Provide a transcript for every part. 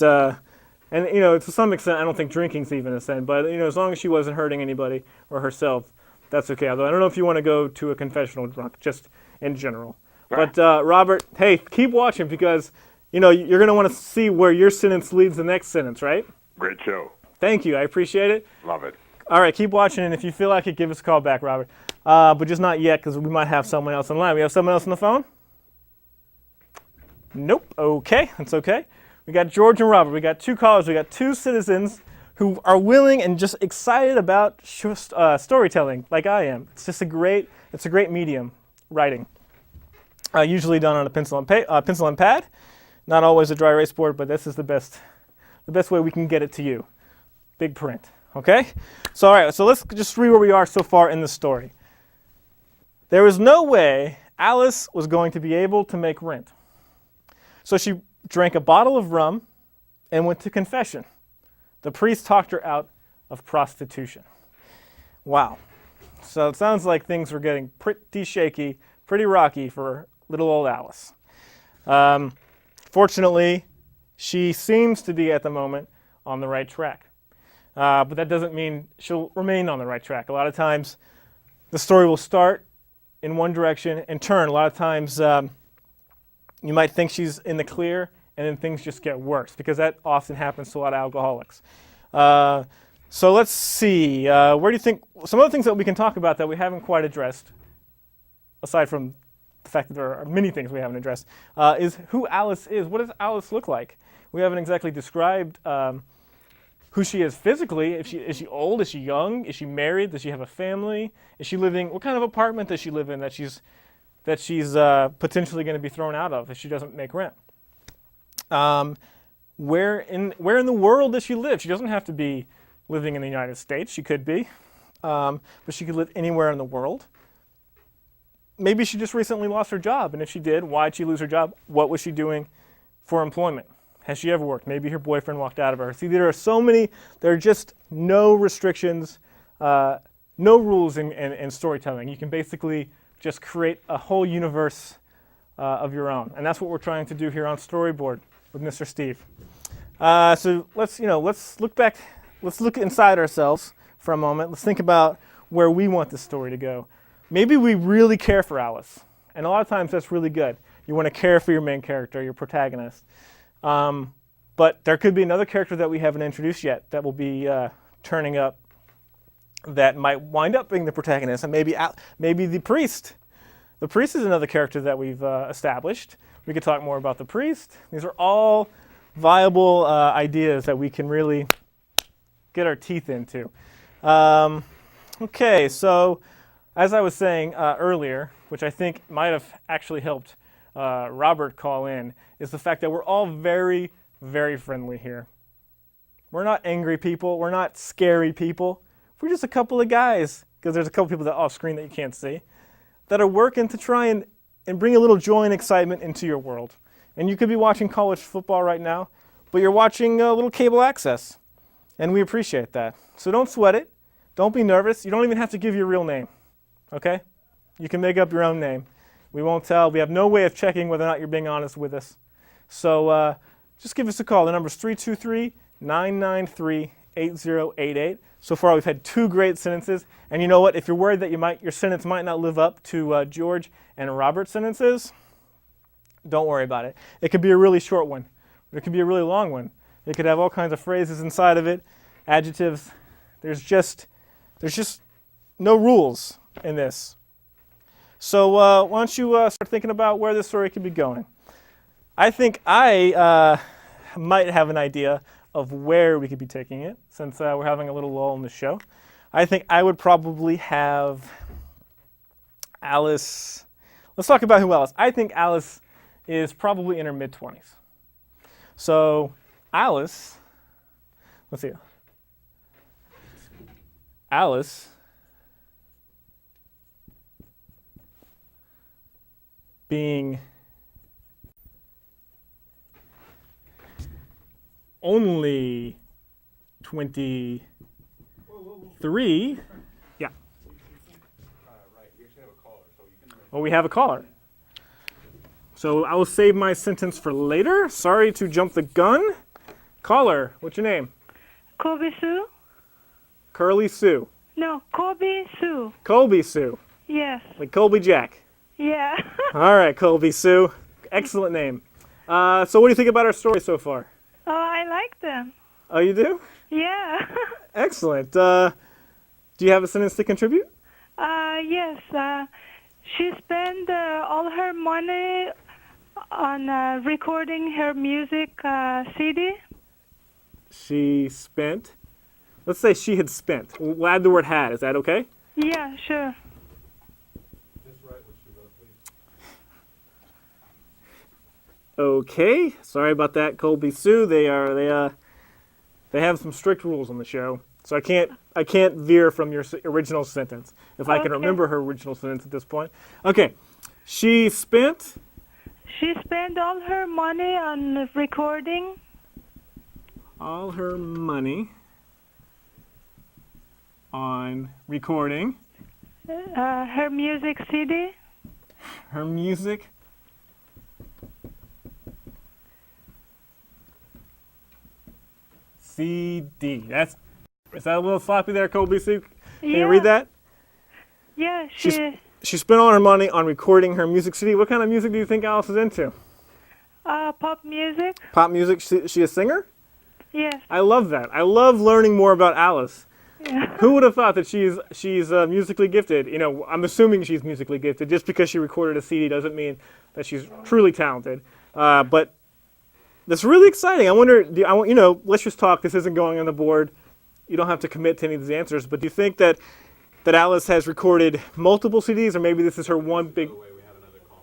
and to some extent, I don't think drinking's even a sin. But as long as she wasn't hurting anybody or herself, that's okay. Although I don't know if you want to go to a confessional drunk, just in general. Right. But Robert, hey, keep watching because you're going to want to see where your sentence leads the next sentence, right? Great show. Thank you. I appreciate it. Love it. All right, keep watching, and if you feel like it, give us a call back, Robert. But just not yet, because we might have someone else on line. We have someone else on the phone? Nope. Okay, that's okay. We got George and Robert. We got two callers. We got two citizens who are willing and just excited about storytelling, like I am. It's just a great medium, writing. Usually done on a pencil and pad. Not always a dry erase board, but this is the best way we can get it to you. Big print. Okay? So all right, so let's just read where we are so far in the story. There was no way Alice was going to be able to make rent. So she drank a bottle of rum and went to confession. The priest talked her out of prostitution. Wow. So it sounds like things were getting pretty shaky, pretty rocky for little old Alice. Fortunately, she seems to be at the moment on the right track. But that doesn't mean she'll remain on the right track. A lot of times the story will start in one direction and turn. A lot of times you might think she's in the clear and then things just get worse because that often happens to a lot of alcoholics. So let's see. Where do you think some of the things that we can talk about that we haven't quite addressed, aside from the fact that there are many things we haven't addressed, is who Alice is. What does Alice look like? We haven't exactly described who she is physically. Is she old? Is she young? Is she married? Does she have a family? Is she living? What kind of apartment does she live in that she's potentially going to be thrown out of if she doesn't make rent? Where in the world does she live? She doesn't have to be living in the United States. She could be, but she could live anywhere in the world. Maybe she just recently lost her job, and if she did, why did she lose her job? What was she doing for employment? Has she ever worked? Maybe her boyfriend walked out of her. See, there are just no restrictions, no rules in storytelling. You can basically just create a whole universe of your own, and that's what we're trying to do here on StoryBoard with Mr. Steve. So let's look back. Let's look inside ourselves for a moment. Let's think about where we want the story to go. Maybe we really care for Alice, and a lot of times that's really good. You want to care for your main character, your protagonist. But there could be another character that we haven't introduced yet that will be turning up that might wind up being the protagonist, and maybe the priest. The priest is another character that we've established. We could talk more about the priest. These are all viable ideas that we can really get our teeth into. Okay, so as I was saying earlier, which I think might have actually helped Robert call in, is the fact that we're all very, very friendly here. We're not angry people. We're not scary people. We're just a couple of guys, because there's a couple people that off screen that you can't see, that are working to try and bring a little joy and excitement into your world. And you could be watching college football right now, but you're watching a little cable access, and we appreciate that. So don't sweat it. Don't be nervous. You don't even have to give your real name, okay? You can make up your own name. We won't tell. We have no way of checking whether or not you're being honest with us. So just give us a call. The number is 323-993-8088. So far, we've had 2 great sentences. And you know what? If you're worried that your sentence might not live up to George and Robert's sentences, don't worry about it. It could be a really short one. It could be a really long one. It could have all kinds of phrases inside of it, adjectives. There's just no rules in this. So why don't you start thinking about where this story could be going? I think I might have an idea of where we could be taking it, since we're having a little lull in the show. I think I would probably have Alice. Let's talk about who Alice. I think Alice is probably in her mid-20s. So Alice, let's see. Alice being only 23. Yeah. Well, we have a caller. So I will save my sentence for later. Sorry to jump the gun. Caller, what's your name? Kobe Sue? Curly Sue. No, Kobe Sue. Colby Sue. Yes. Like Colby Jack. Yeah. All right, Colby Sue. Excellent name. So what do you think about our story so far? Oh, I like them. Oh, you do? Yeah. Excellent. Do you have a sentence to contribute? Yes. She spent all her money on recording her music CD. She spent. Let's say she had spent. We'll add the word had. Is that okay? Yeah, sure. Okay. Sorry about that, Colby Sue. They have some strict rules on the show, so I can't veer from your original sentence if I can remember her original sentence at this point. Okay. She spent. She spent all her money on recording. All her money on recording her music CD. Her music CD. Is that a little sloppy there, Colby Sue? Can you read that? Yeah, she spent all her money on recording her music CD. What kind of music do you think Alice is into? Pop music. Pop music? She a singer? Yes. I love that. I love learning more about Alice. Yeah. Who would have thought that she's musically gifted? You know, I'm assuming she's musically gifted. Just because she recorded a CD doesn't mean that she's truly talented. But that's really exciting. I wonder. Let's just talk. This isn't going on the board. You don't have to commit to any of these answers. But do you think that Alice has recorded multiple CDs, or maybe this is her one big?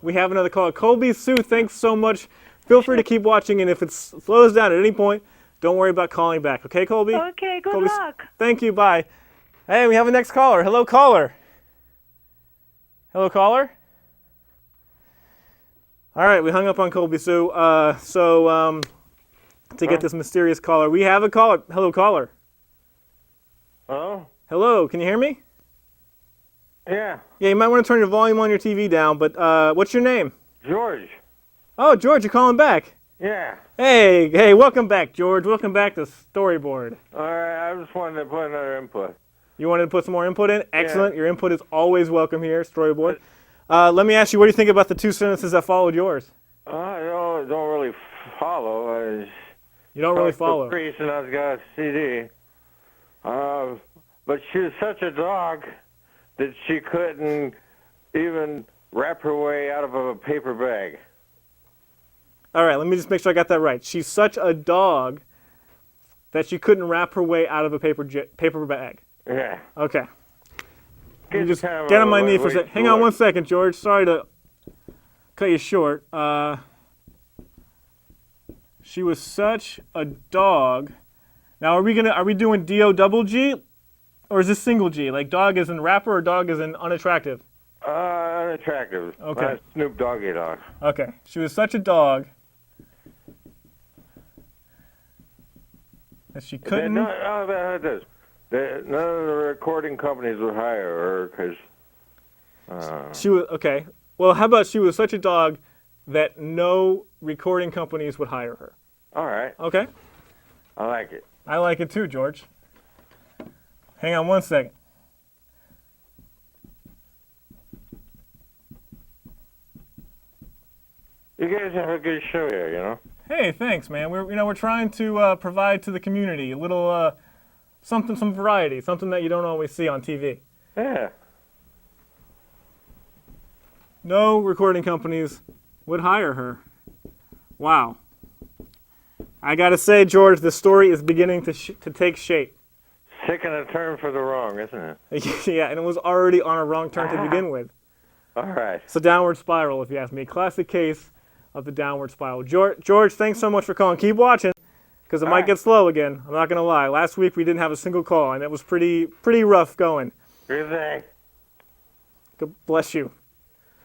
We have another call. Colby Sue, thanks so much. Feel free to keep watching, and if it slows down at any point, don't worry about calling back. Okay, Colby? Okay, good Colby, luck. Thank you, bye. Hey, we have a next caller. Hello, caller. Hello, caller? All right, we hung up on Colby Sue. To get this mysterious caller, we have a caller. Hello, caller. Hello? Hello, can you hear me? Yeah. Yeah, you might want to turn your volume on your TV down, but what's your name? George. Oh, George, you're calling back. Yeah. Hey, welcome back, George. Welcome back to StoryBoard. All right, I just wanted to put another input. You wanted to put some more input in? Excellent. Yeah. Your input is always welcome here, StoryBoard. Let me ask you, what do you think about the two sentences that followed yours? I don't really follow. You don't really follow. The priest and I've got a CD. But she was such a dog that she couldn't even wrap her way out of a paper bag. All right, let me just make sure I got that right. She's such a dog that she couldn't wrap her way out of a paper bag. Yeah. Okay. Let me just kind of get on my knee for a second. Hang on one second, George. Sorry to cut you short. She was such a dog. Now, are we doing D-O-double-G, or is this single G? Like dog is in rapper or dog is in unattractive? Unattractive. Okay. Snoop Doggy Dog. Okay. She was such a dog that she couldn't. None of the recording companies would hire her because. She was okay. Well, how about she was such a dog that no recording companies would hire her? All right. Okay. I like it. I like it too, George. Hang on one second. You guys have a good show here, you know. Hey, thanks, man. We're trying to provide to the community a little some variety, something that you don't always see on TV. Yeah. No recording companies would hire her. Wow. I gotta say, George, the story is beginning to take shape. Taking a turn for the wrong, isn't it? Yeah, and it was already on a wrong turn to begin with. All right. It's a downward spiral, if you ask me. Classic case of the downward spiral. George, thanks so much for calling. Keep watching, because it might get slow again. I'm not gonna lie. Last week we didn't have a single call, and it was pretty rough going. Good day. God bless you.